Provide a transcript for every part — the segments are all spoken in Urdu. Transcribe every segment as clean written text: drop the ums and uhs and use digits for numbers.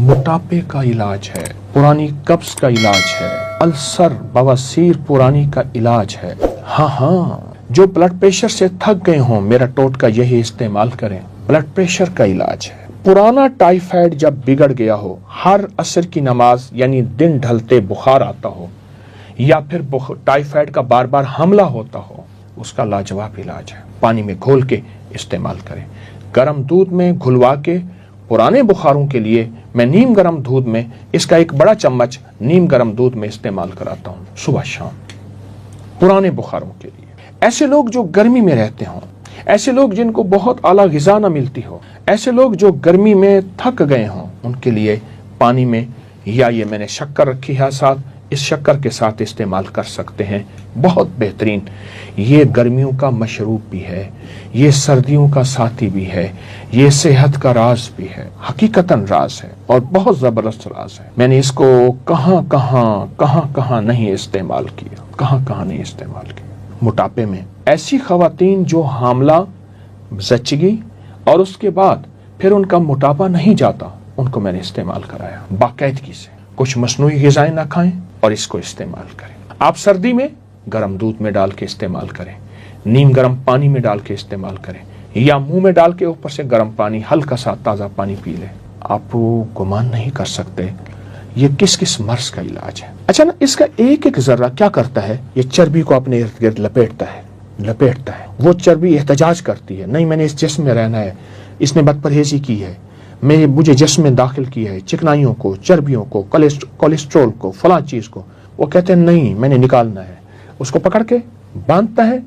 موٹاپے کا علاج ہے، پرانی قبض کا علاج ہے، السر بواسیر پرانی کا علاج ہے۔ ہاں جو بلڈ پریشر سے تھک گئے ہوں، میرا ٹوٹکا یہی استعمال کریں، بلڈ پریشر کا علاج ہے۔ پرانا ٹائیفائڈ جب بگڑ گیا ہو، ہر عصر کی نماز یعنی دن ڈھلتے بخار آتا ہو، یا پھر ٹائیفائڈ کا بار بار حملہ ہوتا ہو، اس کا لاجواب علاج ہے۔ پانی میں گھول کے استعمال کریں، گرم دودھ میں گھلوا کے۔ پرانے بخاروں کے لیے میں نیم گرم دودھ میں اس کا ایک بڑا چمچ نیم گرم دودھ میں استعمال کراتا ہوں صبح شام، پرانے بخاروں کے لیے۔ ایسے لوگ جو گرمی میں رہتے ہوں، ایسے لوگ جن کو بہت اعلیٰ غذا نہ ملتی ہو، ایسے لوگ جو گرمی میں تھک گئے ہوں، ان کے لیے پانی میں یا یہ میں نے شکر رکھی ہے ساتھ، اس شکر کے ساتھ استعمال کر سکتے ہیں، بہت بہترین۔ یہ گرمیوں کا مشروب بھی ہے، یہ سردیوں کا ساتھی بھی ہے، یہ صحت کا راز بھی ہے، حقیقتاً راز ہے اور بہت زبردست راز ہے۔ میں نے اس کو کہاں نہیں استعمال کیا۔ موٹاپے میں ایسی خواتین جو حاملہ، زچگی اور اس کے بعد پھر ان کا موٹاپا نہیں جاتا، ان کو میں نے استعمال کرایا باقاعدگی سے۔ کچھ مصنوعی غذائیں نہ کھائیں اور اس کو استعمال کریں۔ آپ سردی میں گرم دودھ میں ڈال کے استعمال کریں، نیم گرم پانی میں ڈال کے استعمال کریں، یا منہ میں ڈال کے اوپر سے گرم پانی، ہلکا سا تازہ پانی پی لیں۔ آپ گمان نہیں کر سکتے یہ کس مرض کا علاج ہے۔ اچھا نا، اس کا ایک ذرہ کیا کرتا ہے، یہ چربی کو اپنے ارد گرد لپیٹتا ہے۔ وہ چربی احتجاج کرتی ہے، نہیں میں نے اس جسم میں رہنا ہے، اس نے بد پرہیزی کی ہے، مجھے جسم میں داخل کیا ہے، چکنائیوں کو، چربیوں کو، کولیسٹرول کو، فلاں چیز کو۔ وہ کہتے ہیں نہیں میں نے نکالنا ہے، اس کو پکڑ کے باندھتا ہے،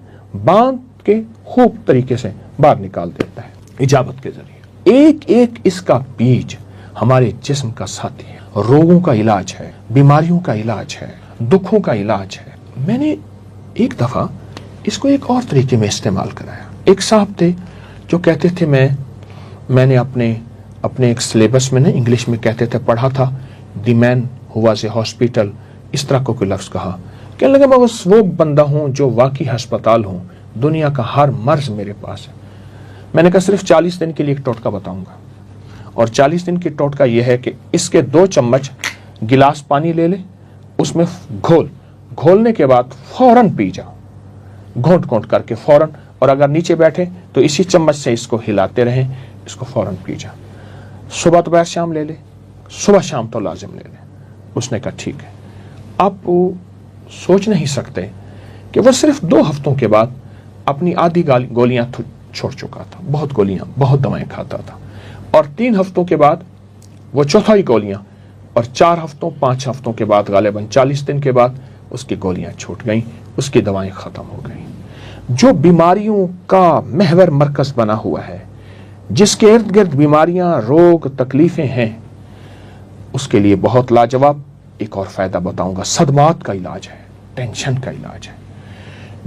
باندھ کے خوب طریقے سے باہر نکال دیتا ہے اجابت کے ذریعے۔ ایک اس کا بیج ہمارے جسم کا ساتھی ہے، روگوں کا علاج ہے، بیماریوں کا علاج ہے، دکھوں کا علاج ہے۔ میں نے ایک دفعہ اس کو ایک اور طریقے میں استعمال کرایا۔ ایک صاحب تھے جو کہتے تھے میں نے اپنے ایک سلیبس میں انگلش میں کہتے تھے پڑھا تھا، دی مین ہو واز اے ہاسپٹل، اس طرح کو کوئی لفظ کہا۔ کہنے لگا میں بس وہ بندہ ہوں جو واقعی ہسپتال ہوں، دنیا کا ہر مرض میرے پاس ہے۔ میں نے کہا صرف 40 دن کے لیے ایک ٹوٹکا بتاؤں گا، اور 40 دن کی ٹوٹکا یہ ہے کہ اس کے 2 چمچ گلاس پانی لے لے، اس میں گھولنے کے بعد فوراً پی جاؤ، گھونٹ کر کے فوراً، اور اگر نیچے بیٹھے تو اسی چمچ سے اس کو ہلاتے رہیں، اس کو فوراً پی جاؤ۔ صبح دوپہر شام لے لے، صبح شام تو لازم لے لے۔ اس نے کہا ٹھیک ہے۔ آپ سوچ نہیں سکتے کہ وہ صرف 2 ہفتوں کے بعد اپنی آدھی گولیاں چھوڑ چکا تھا، بہت دوائیں کھاتا تھا، اور 3 ہفتوں کے بعد وہ چوتھائی گولیاں، اور 4 ہفتوں 5 ہفتوں کے بعد غالباً 40 دن کے بعد اس کی گولیاں چھوٹ گئیں، اس کی دوائیں ختم ہو گئیں۔ جو بیماریوں کا محور مرکز بنا ہوا ہے، جس کے ارد گرد بیماریاں، روگ، تکلیفیں ہیں، اس کے لیے بہت لاجواب ایک اور فائدہ بتاؤں گا۔ صدمات کا علاج ہے، ٹینشن کا علاج ہے۔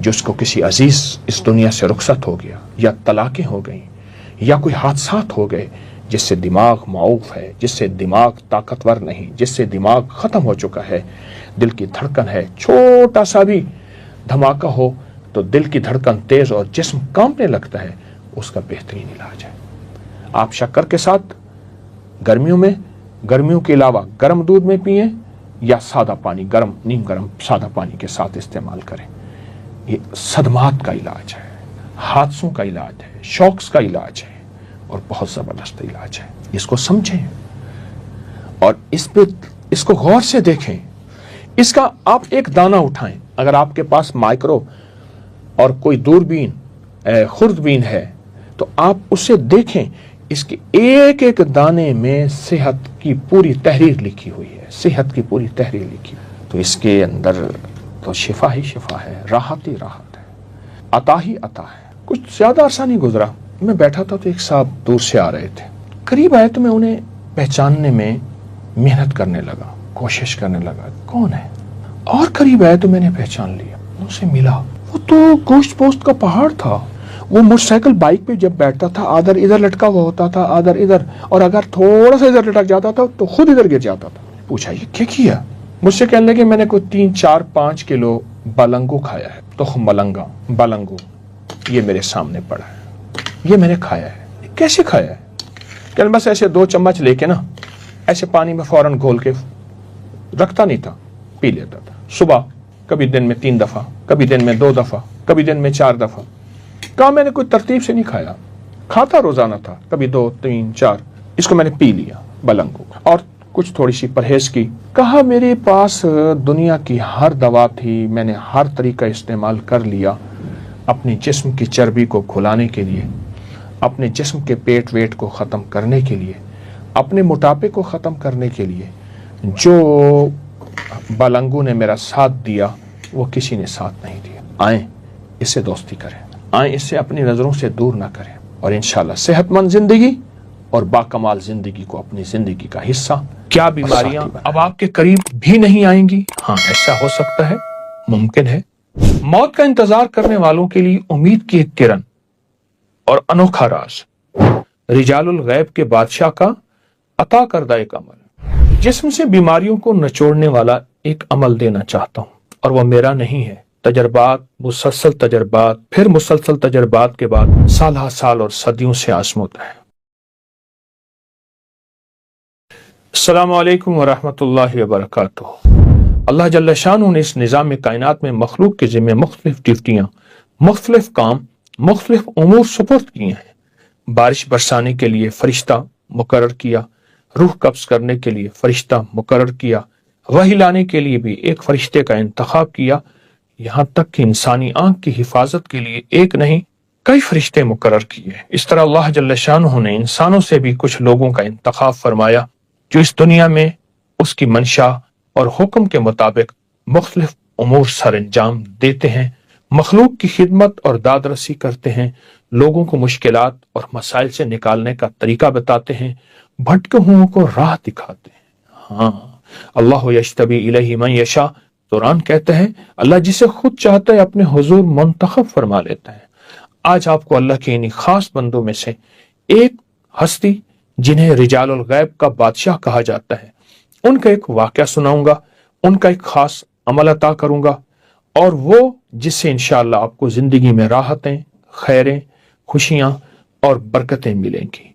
جس کو کسی عزیز اس دنیا سے رخصت ہو گیا، یا طلاقیں ہو گئیں، یا کوئی حادثات ہو گئے، جس سے دماغ معوف ہے، جس سے دماغ طاقتور نہیں، جس سے دماغ ختم ہو چکا ہے، دل کی دھڑکن ہے، چھوٹا سا بھی دھماکہ ہو تو دل کی دھڑکن تیز اور جسم کانپنے لگتا ہے، اس کا بہترین علاج ہے۔ آپ شکر کے ساتھ گرمیوں کے علاوہ گرم دودھ میں پئیں، یا سادہ پانی، نیم گرم سادہ پانی کے ساتھ استعمال کریں۔ یہ صدمات کا علاج ہے، حادثوں کا علاج ہے، شوکس کا علاج ہے، اور بہت زبردست علاج ہے۔ اس کو سمجھیں اور اس کو غور سے دیکھیں۔ اس کا آپ ایک دانہ اٹھائیں، اگر آپ کے پاس مائکرو اور کوئی دوربین، خوردبین ہے تو آپ اسے دیکھیں، اس کے ایک دانے میں صحت کی پوری تحریر لکھی ہوئی ہے، صحت کی پوری تحریر لکھی ہوئی۔ تو اس کے اندر تو شفا ہی شفا ہے، راحت ہی راحت ہے، عطا ہی عطا ہے۔ کچھ زیادہ عرصہ نہیں گزرا، میں بیٹھا تھا تو ایک صاحب دور سے آ رہے تھے، قریب آئے تو میں انہیں پہچاننے میں محنت کرنے لگا، کوشش کرنے لگا کون ہے، اور قریب آئے تو میں نے پہچان لیا، ان سے ملا۔ وہ تو گوشت پوست کا پہاڑ تھا۔ وہ موٹر سائیکل بائک پہ جب بیٹھتا تھا، آدھر ادھر لٹکا ہوا ہوتا تھا، آدھر ادھر، اور اگر تھوڑا سا ادھر لٹک جاتا تھا تو خود ادھر گر جاتا تھا۔ پوچھا یہ کیا کیا؟ مجھ سے کہنے لگے میں نے کوئی 3 4 5 کلو بلنگو کھایا ہے، تخم بلنگو، یہ میرے سامنے پڑا ہے، یہ میں نے کھایا ہے۔ کیسے کھایا ہے؟ کہ بس ایسے 2 چمچ لے کے نا ایسے پانی میں فوراً گھول کے رکھتا نہیں تھا، پی لیتا تھا صبح، کبھی دن میں 3 دفعہ، کبھی دن میں 2 دفعہ، کبھی دن میں 4 دفعہ۔ کہا میں نے کوئی ترتیب سے نہیں کھایا، کھاتا روزانہ تھا، کبھی 2 3 4، اس کو میں نے پی لیا بلنگو اور کچھ تھوڑی سی پرہیز کی۔ کہا میرے پاس دنیا کی ہر دوا تھی، میں نے ہر طریقہ استعمال کر لیا اپنے جسم کی چربی کو کھلانے کے لیے، اپنے جسم کے پیٹ ویٹ کو ختم کرنے کے لیے، اپنے موٹاپے کو ختم کرنے کے لیے۔ جو بلنگو نے میرا ساتھ دیا وہ کسی نے ساتھ نہیں دیا۔ آئیں اس سے دوستی کریں، آئیں اس سے اپنی نظروں سے دور نہ کریں، اور انشاءاللہ صحت مند زندگی اور باکمال زندگی کو اپنی زندگی کا حصہ۔ کیا بیماریاں اب آپ کے قریب بھی نہیں آئیں گی؟ ہاں، ایسا ہو سکتا ہے، ممکن ہے۔ موت کا انتظار کرنے والوں کے لیے امید کی ایک کرن اور انوکھا راز، رجال الغیب کے بادشاہ کا عطا کردہ ایک عمل۔ جسم سے بیماریوں کو نچوڑنے والا ایک عمل دینا چاہتا ہوں، اور وہ میرا نہیں ہے، تجربات، مسلسل تجربات، پھر مسلسل تجربات کے بعد سالہ سال اور صدیوں سے آزموتا ہے۔ السلام علیکم ورحمۃ اللہ وبرکاتہ۔ اللہ جل شانہ نے اس نظام کائنات میں مخلوق کے ذمہ مختلف ڈیوٹیاں، مختلف کام، مختلف امور سپرد کیے ہیں۔ بارش برسانے کے لیے فرشتہ مقرر کیا، روح قبض کرنے کے لیے فرشتہ مقرر کیا، وحی لانے کے لیے بھی ایک فرشتے کا انتخاب کیا، یہاں تک کہ انسانی آنکھ کی حفاظت کے لیے ایک نہیں کئی فرشتے مقرر کیے۔ اس طرح اللہ جل شانہ نے انسانوں سے بھی کچھ لوگوں کا انتخاب فرمایا جو اس دنیا میں اس کی منشا اور حکم کے مطابق مختلف امور سر انجام دیتے ہیں، مخلوق کی خدمت اور داد رسی کرتے ہیں، لوگوں کو مشکلات اور مسائل سے نکالنے کا طریقہ بتاتے ہیں، بھٹکے ہوئوں کو راہ دکھاتے ہیں۔ ہاں، اللہ یجتبی الیہ من یشاء، قرآن کہتا ہے اللہ جسے خود چاہتا ہے اپنے حضور منتخب فرما لیتا ہے۔ آج آپ کو اللہ کے انہی خاص بندوں میں سے ایک ہستی جنہیں رجال الغیب کا بادشاہ کہا جاتا ہے، ان کا ایک واقعہ سناؤں گا، ان کا ایک خاص عمل عطا کروں گا، اور وہ جس سے انشاءاللہ آپ کو زندگی میں راحتیں، خیریں، خوشیاں اور برکتیں ملیں گی۔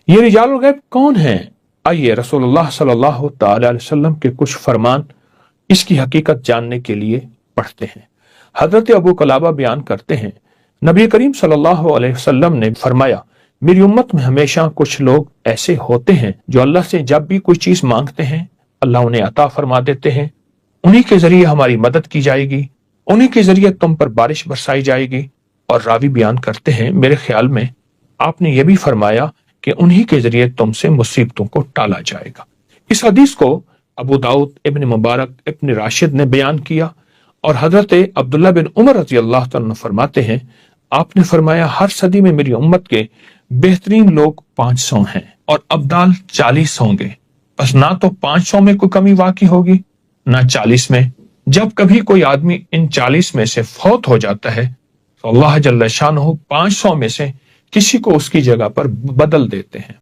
یہ رجال الغیب کون ہیں؟ آئیے رسول اللہ صلی اللہ تعالی علیہ وسلم کے کچھ فرمان اس کی حقیقت جاننے کے لیے پڑھتے ہیں۔ حضرت ابو قلابہ بیان کرتے ہیں نبی کریم صلی اللہ علیہ وسلم نے فرمایا میری امت میں ہمیشہ کچھ لوگ ایسے ہوتے ہیں جو اللہ سے جب بھی کوئی چیز مانگتے ہیں اللہ انہیں عطا فرما دیتے ہیں، انہی کے ذریعے ہماری مدد کی جائے گی، انہی کے ذریعے تم پر بارش برسائی جائے گی۔ اور راوی بیان کرتے ہیں میرے خیال میں آپ نے یہ بھی فرمایا کہ انہی کے ذریعے تم سے مصیبتوں کو ٹالا جائے گا۔ اس حدیث کو ابو داؤد، ابن مبارک، ابن راشد نے بیان کیا، اور حضرت عبداللہ بن عمر رضی اللہ تعالیٰ فرماتے ہیں آپ نے فرمایا ہر صدی میں میری امت کے بہترین لوگ 500 ہیں اور ابدال 40 ہوں گے، بس نہ تو 500 میں کوئی کمی واقع ہوگی نہ 40 میں۔ جب کبھی کوئی آدمی ان 40 میں سے فوت ہو جاتا ہے تو اللہ جل شانہ 500 میں سے کسی کو اس کی جگہ پر بدل دیتے ہیں۔